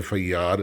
FIR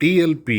TLP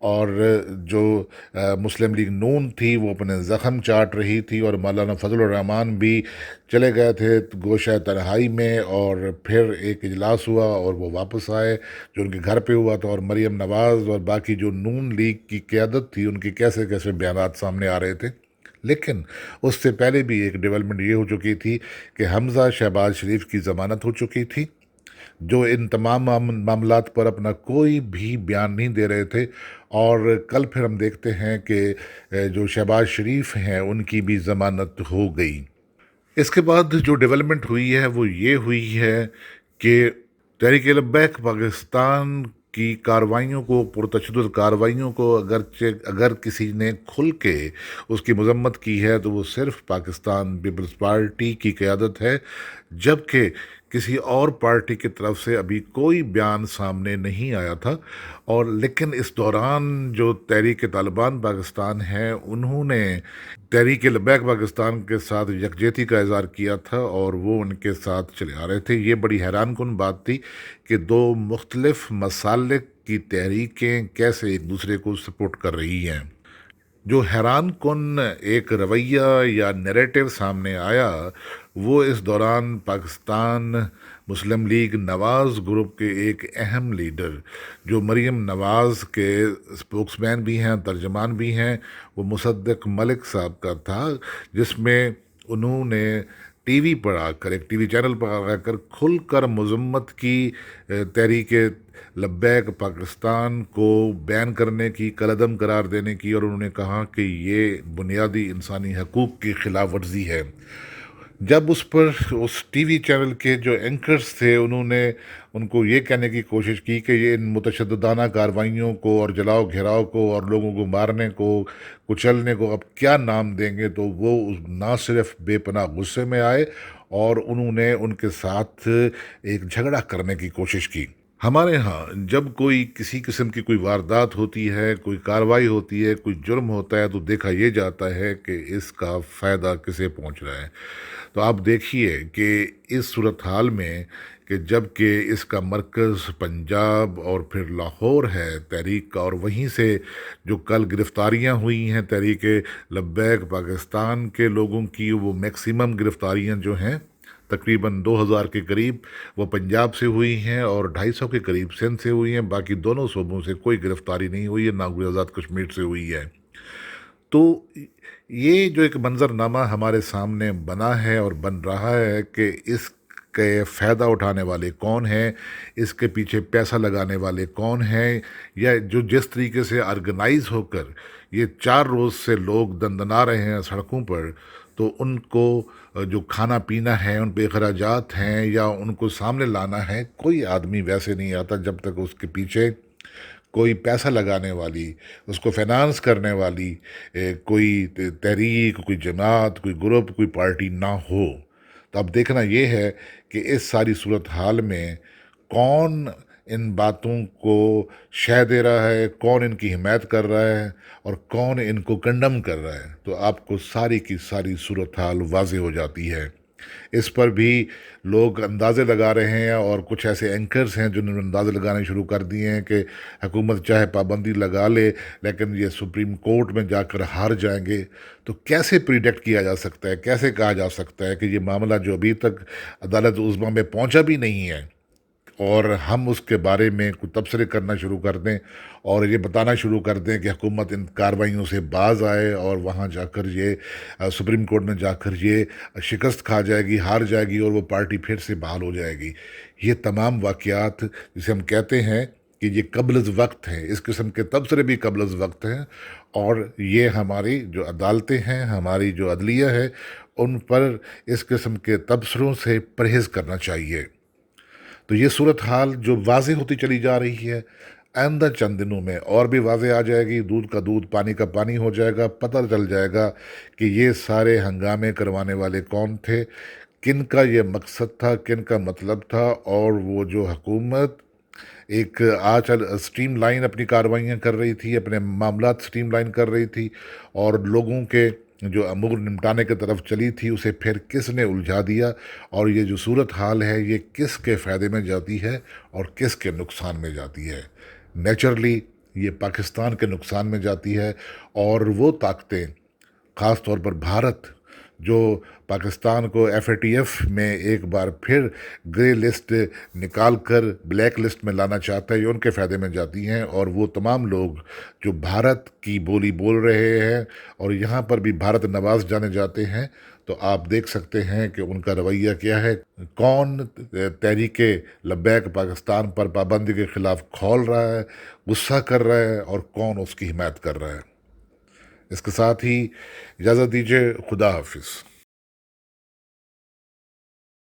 اور جو مسلم league نون تھی وہ اپنے زخم چاٹ رہی تھی، اور مولانا فضل الرحمان بھی چلے گئے تھے گوشہ تنہائی میں، اور پھر ایک اجلاس ہوا اور وہ واپس آئے جو ان کے گھر پہ ہوا تھا، اور مریم نواز اور باقی جو نون لیگ کی قیادت تھی ان کے کیسے کیسے بیانات سامنے آ رہے تھے۔ لیکن اس سے پہلے بھی ایک ڈیولپمنٹ یہ ہو چکی تھی کہ حمزہ شہباز شریف کی ضمانت ہو چکی تھی، جو ان تمام معاملات پر اپنا کوئی بھی بیان نہیں دے رہے تھے، اور کل پھر ہم دیکھتے ہیں کہ جو شہباز شریف ہیں ان کی بھی ضمانت ہو گئی۔ اس کے بعد جو ڈیولپمنٹ ہوئی ہے وہ یہ ہوئی ہے کہ تحریک لبیک پاکستان کی کارروائیوں کو، پرتشدد کارروائیوں کو، اگر کسی نے کھل کے اس کی مذمت کی ہے تو وہ صرف پاکستان پیپلز پارٹی کی قیادت ہے، جبکہ کسی اور پارٹی کی طرف سے ابھی کوئی بیان سامنے نہیں آیا تھا۔ اور لیکن اس دوران جو تحریک طالبان پاکستان ہے انہوں نے تحریک لبیک پاکستان کے ساتھ یکجہتی کا اظہار کیا تھا، اور وہ ان کے ساتھ چلے آ رہے تھے۔ یہ بڑی حیران کن بات تھی کہ دو مختلف مسالک کی تحریکیں کیسے ایک دوسرے کو سپورٹ کر رہی ہیں۔ جو حیران کن ایک رویہ یا نیریٹو سامنے آیا وہ اس دوران پاکستان مسلم لیگ نواز گروپ کے ایک اہم لیڈر، جو مریم نواز کے اسپوکس مین بھی ہیں، ترجمان بھی ہیں، وہ مصدق ملک صاحب کا تھا، جس میں انہوں نے ٹی وی پر آ کر، ایک ٹی وی چینل پر آ کر کھل کر مذمت کی تحریک لبیک پاکستان کو بین کرنے کی، کالعدم قرار دینے کی، اور انہوں نے کہا کہ یہ بنیادی انسانی حقوق کی خلاف ورزی ہے۔ جب اس پر اس ٹی وی چینل کے جو اینکرز تھے انہوں نے ان کو یہ کہنے کی کوشش کی کہ یہ ان متشددانہ کارروائیوں کو اور جلاؤ گھیراؤ کو اور لوگوں کو مارنے کو، کچلنے کو اب کیا نام دیں گے، تو وہ نہ صرف بے پناہ غصے میں آئے اور انہوں نے ان کے ساتھ ایک جھگڑا کرنے کی کوشش کی۔ ہمارے ہاں جب کوئی کسی قسم کی کوئی واردات ہوتی ہے، کوئی کارروائی ہوتی ہے، کوئی جرم ہوتا ہے، تو دیکھا یہ جاتا ہے کہ اس کا فائدہ کسے پہنچ رہا ہے۔ تو آپ دیکھیے کہ اس صورتحال میں کہ جب کہ اس کا مرکز پنجاب اور پھر لاہور ہے تحریک کا، اور وہیں سے جو کل گرفتاریاں ہوئی ہیں تحریک لبیک پاکستان کے لوگوں کی، وہ میکسیمم گرفتاریاں جو ہیں تقریباً 2000 کے قریب وہ پنجاب سے ہوئی ہیں، اور 250 کے قریب سندھ سے ہوئی ہیں، باقی دونوں صوبوں سے کوئی گرفتاری نہیں ہوئی ہے، نہ کوئی آزاد کشمیر سے ہوئی ہے۔ تو یہ جو ایک منظر نامہ ہمارے سامنے بنا ہے اور بن رہا ہے کہ اس کے فائدہ اٹھانے والے کون ہیں، اس کے پیچھے پیسہ لگانے والے کون ہیں، یا جو جس طریقے سے آرگنائز ہو کر یہ 4 روز سے لوگ دندنا رہے ہیں سڑکوں پر، تو ان کو جو کھانا پینا ہے، ان پہ اخراجات ہیں، یا ان کو سامنے لانا ہے، کوئی آدمی ویسے نہیں آتا جب تک اس کے پیچھے کوئی پیسہ لگانے والی، اس کو فائنانس کرنے والی کوئی تحریک، کوئی جماعت، کوئی گروپ، کوئی پارٹی نہ ہو۔ تو اب دیکھنا یہ ہے کہ اس ساری صورتحال میں کون ان باتوں کو شہ دے رہا ہے، کون ان کی حمایت کر رہا ہے، اور کون ان کو کنڈم کر رہا ہے، تو آپ کو ساری کی ساری صورتحال واضح ہو جاتی ہے۔ اس پر بھی لوگ اندازے لگا رہے ہیں، اور کچھ ایسے اینکرز ہیں جنہوں نے اندازے لگانے شروع کر دیے ہیں کہ حکومت چاہے پابندی لگا لے لیکن یہ سپریم کورٹ میں جا کر ہار جائیں گے۔ تو کیسے پریڈکٹ کیا جا سکتا ہے، کیسے کہا جا سکتا ہے کہ یہ معاملہ جو ابھی تک عدالت عظمیٰ میں پہنچا بھی نہیں ہے، اور ہم اس کے بارے میں کچھ تبصرے کرنا شروع کر دیں اور یہ بتانا شروع کر دیں کہ حکومت ان کارروائیوں سے باز آئے، اور وہاں جا کر یہ سپریم کورٹ میں جا کر یہ شکست کھا جائے گی، ہار جائے گی، اور وہ پارٹی پھر سے بحال ہو جائے گی۔ یہ تمام واقعات جسے ہم کہتے ہیں کہ یہ قبل از وقت ہیں، اس قسم کے تبصرے بھی قبل از وقت ہیں، اور یہ ہماری جو عدالتیں ہیں، ہماری جو عدلیہ ہے، ان پر اس قسم کے تبصروں سے پرہیز کرنا چاہیے۔ تو یہ صورتحال جو واضح ہوتی چلی جا رہی ہے، آئندہ چند دنوں میں اور بھی واضح آ جائے گی، دودھ کا دودھ پانی کا پانی ہو جائے گا، پتہ چل جائے گا کہ یہ سارے ہنگامے کروانے والے کون تھے، کن کا یہ مقصد تھا، کن کا مطلب تھا، اور وہ جو حکومت ایک آج اسٹریم لائن اپنی کارروائیاں کر رہی تھی، اپنے معاملات اسٹریم لائن کر رہی تھی، اور لوگوں کے جو امور نمٹانے کی طرف چلی تھی اسے پھر کس نے الجھا دیا، اور یہ جو صورت حال ہے یہ کس کے فائدے میں جاتی ہے اور کس کے نقصان میں جاتی ہے۔ نیچرلی یہ پاکستان کے نقصان میں جاتی ہے، اور وہ طاقتیں خاص طور پر بھارت جو پاکستان کو ایف اے ٹی ایف میں ایک بار پھر گرے لسٹ نکال کر بلیک لسٹ میں لانا چاہتا ہے، یہ ان کے فائدے میں جاتی ہیں، اور وہ تمام لوگ جو بھارت کی بولی بول رہے ہیں اور یہاں پر بھی بھارت نواز جانے جاتے ہیں، تو آپ دیکھ سکتے ہیں کہ ان کا رویہ کیا ہے، کون تحریک لبیک پاکستان پر پابندی کے خلاف کھول رہا ہے، غصہ کر رہا ہے، اور کون اس کی حمایت کر رہا ہے۔ اس کے ساتھ ہی اجازت دیجیے، خدا حافظ۔